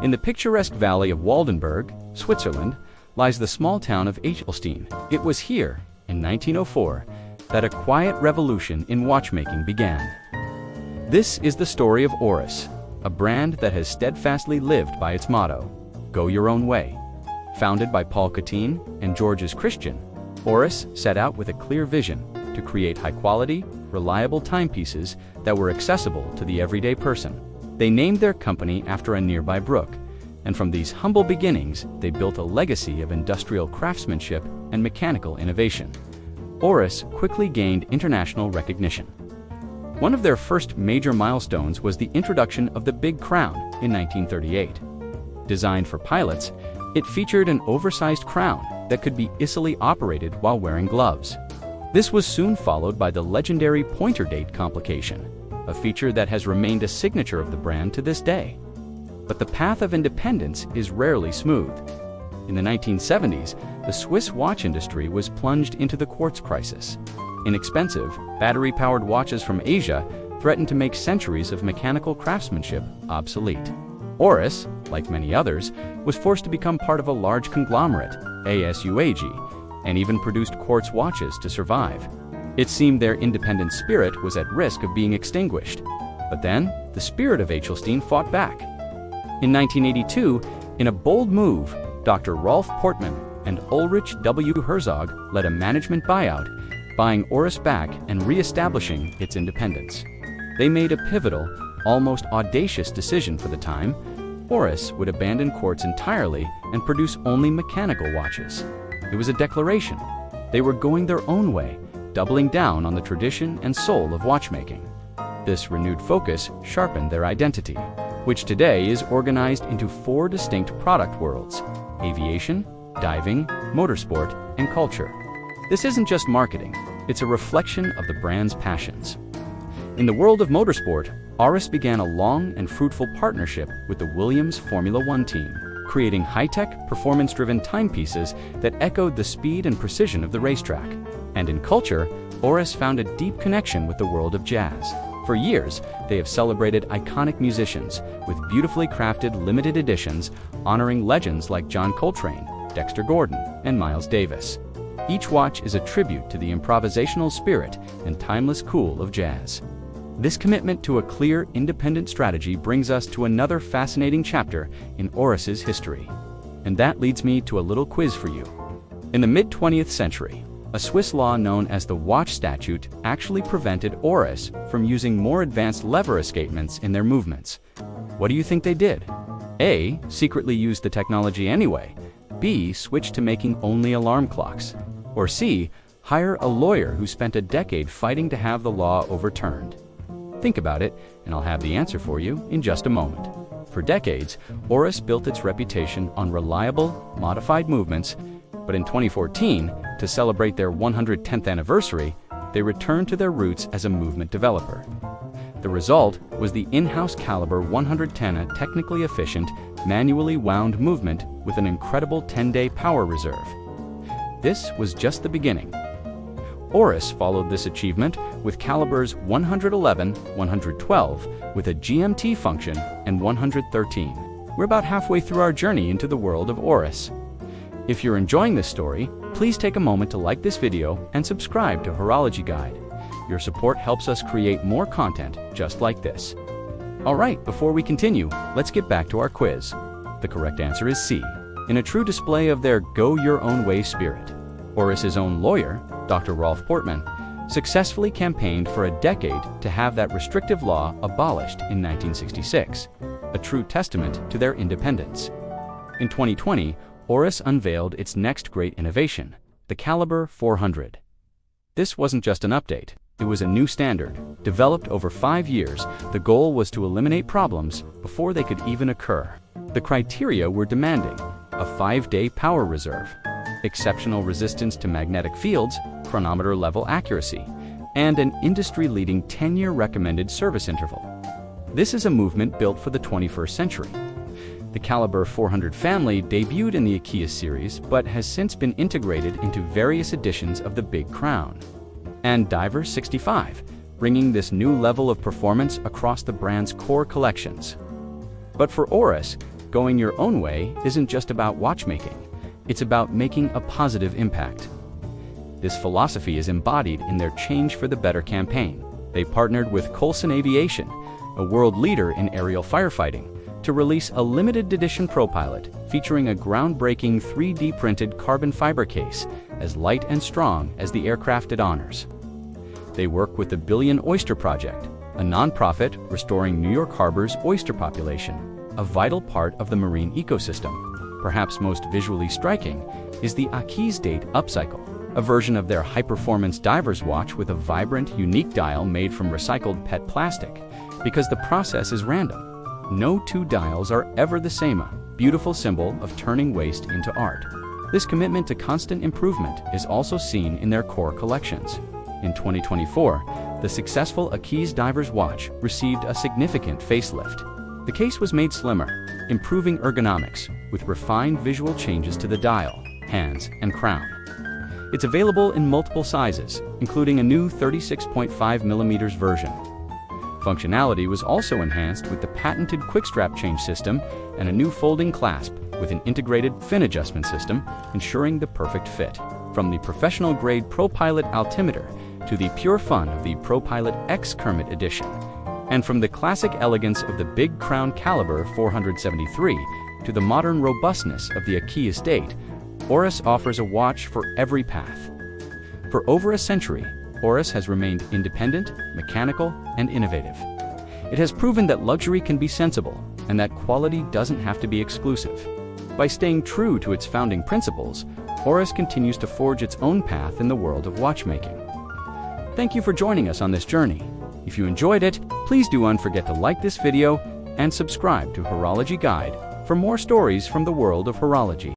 In the picturesque valley of Waldenberg, Switzerland, lies the small town of Eichelstein. It was here, in 1904, that a quiet revolution in watchmaking began. This is the story of Oris, a brand that has steadfastly lived by its motto, "Go your own way." Founded by Paul Cotin and Georges Christian, Oris set out with a clear vision to create high-quality, reliable timepieces that were accessible to the everyday person. They named their company after a nearby brook, and from these humble beginnings, they built a legacy of industrial craftsmanship and mechanical innovation. Oris quickly gained international recognition. One of their first major milestones was the introduction of the Big Crown in 1938. Designed for pilots, it featured an oversized crown that could be easily operated while wearing gloves. This was soon followed by the legendary pointer date complication, a feature that has remained a signature of the brand to this day. But the path of independence is rarely smooth. In the 1970s, the Swiss watch industry was plunged into the quartz crisis. Inexpensive, battery-powered watches from Asia threatened to make centuries of mechanical craftsmanship obsolete. Oris, like many others, was forced to become part of a large conglomerate, ASUAG, and even produced quartz watches to survive. It seemed their independent spirit was at risk of being extinguished. But then, the spirit of Eichelstein fought back. In 1982, in a bold move, Dr. Rolf Portmann and Ulrich W. Herzog led a management buyout, buying Oris back and re-establishing its independence. They made a pivotal, almost audacious decision for the time. Oris would abandon quartz entirely and produce only mechanical watches. It was a declaration. They were going their own way, doubling down on the tradition and soul of watchmaking. This renewed focus sharpened their identity, which today is organized into 4 distinct product worlds: aviation, diving, motorsport, and culture. This isn't just marketing, it's a reflection of the brand's passions. In the world of motorsport, Oris began a long and fruitful partnership with the Williams Formula One team, creating high-tech, performance-driven timepieces that echoed the speed and precision of the racetrack. And in culture, Oris found a deep connection with the world of jazz. For years, they have celebrated iconic musicians with beautifully crafted limited editions honoring legends like John Coltrane, Dexter Gordon, and Miles Davis. Each watch is a tribute to the improvisational spirit and timeless cool of jazz. This commitment to a clear, independent strategy brings us to another fascinating chapter in Oris's history. And that leads me to a little quiz for you. In the mid-20th century, a Swiss law known as the Watch Statute actually prevented Oris from using more advanced lever escapements in their movements. What do you think they did? A. Secretly used the technology anyway. B. Switched to making only alarm clocks. Or C. Hire a lawyer who spent a decade fighting to have the law overturned. Think about it, and I'll have the answer for you in just a moment. For decades, Oris built its reputation on reliable, modified movements, but in 2014, to celebrate their 110th anniversary, they returned to their roots as a movement developer. The result was the in-house Caliber 110, a technically efficient, manually wound movement with an incredible 10-day power reserve. This was just the beginning. Oris followed this achievement with calibers 111, 112, with a GMT function, and 113. We're about halfway through our journey into the world of Oris. If you're enjoying this story, please take a moment to like this video and subscribe to Horology Guide. Your support helps us create more content just like this. Alright, before we continue, let's get back to our quiz. The correct answer is C. In a true display of their go-your-own-way spirit, Oris's own lawyer, Dr. Rolf Portmann, successfully campaigned for a decade to have that restrictive law abolished in 1966, a true testament to their independence. In 2020, Oris unveiled its next great innovation, the Caliber 400. This wasn't just an update, it was a new standard. Developed over 5 years, the goal was to eliminate problems before they could even occur. The criteria were demanding: a 5-day power reserve, exceptional resistance to magnetic fields, chronometer level accuracy, and an industry-leading 10-year recommended service interval. This is a movement built for the 21st century. The Caliber 400 family debuted in the IKEA series, but has since been integrated into various editions of the Big Crown and Diver 65, bringing this new level of performance across the brand's core collections. But for Oris, Going your own way isn't just about watchmaking. It's about making a positive impact. This philosophy is embodied in their Change for the Better campaign. They partnered with Coulson Aviation, a world leader in aerial firefighting, to release a limited edition ProPilot featuring a groundbreaking 3D printed carbon fiber case as light and strong as the aircraft it honors. They work with the Billion Oyster Project, a nonprofit restoring New York Harbor's oyster population, a vital part of the marine ecosystem. Perhaps most visually striking is the Aki's Date Upcycle, a version of their high-performance diver's watch with a vibrant, unique dial made from recycled PET plastic. Because the process is random, no two dials are ever the same, a beautiful symbol of turning waste into art. This commitment to constant improvement is also seen in their core collections. In 2024, the successful Aki's diver's watch received a significant facelift. The case was made slimmer, improving ergonomics with refined visual changes to the dial, hands, and crown. It's available in multiple sizes, including a new 36.5mm version. Functionality was also enhanced with the patented quick-strap change system and a new folding clasp with an integrated fin adjustment system, ensuring the perfect fit. From the professional-grade ProPilot altimeter to the pure fun of the ProPilot X Kermit edition, and from the classic elegance of the Big Crown Caliber 473 to the modern robustness of the Aki's Date, Oris offers a watch for every path. For over a century, Oris has remained independent, mechanical, and innovative. It has proven that luxury can be sensible and that quality doesn't have to be exclusive. By staying true to its founding principles, Oris continues to forge its own path in the world of watchmaking. Thank you for joining us on this journey. If you enjoyed it, please don't forget to like this video and subscribe to Horology Guide for more stories from the world of horology.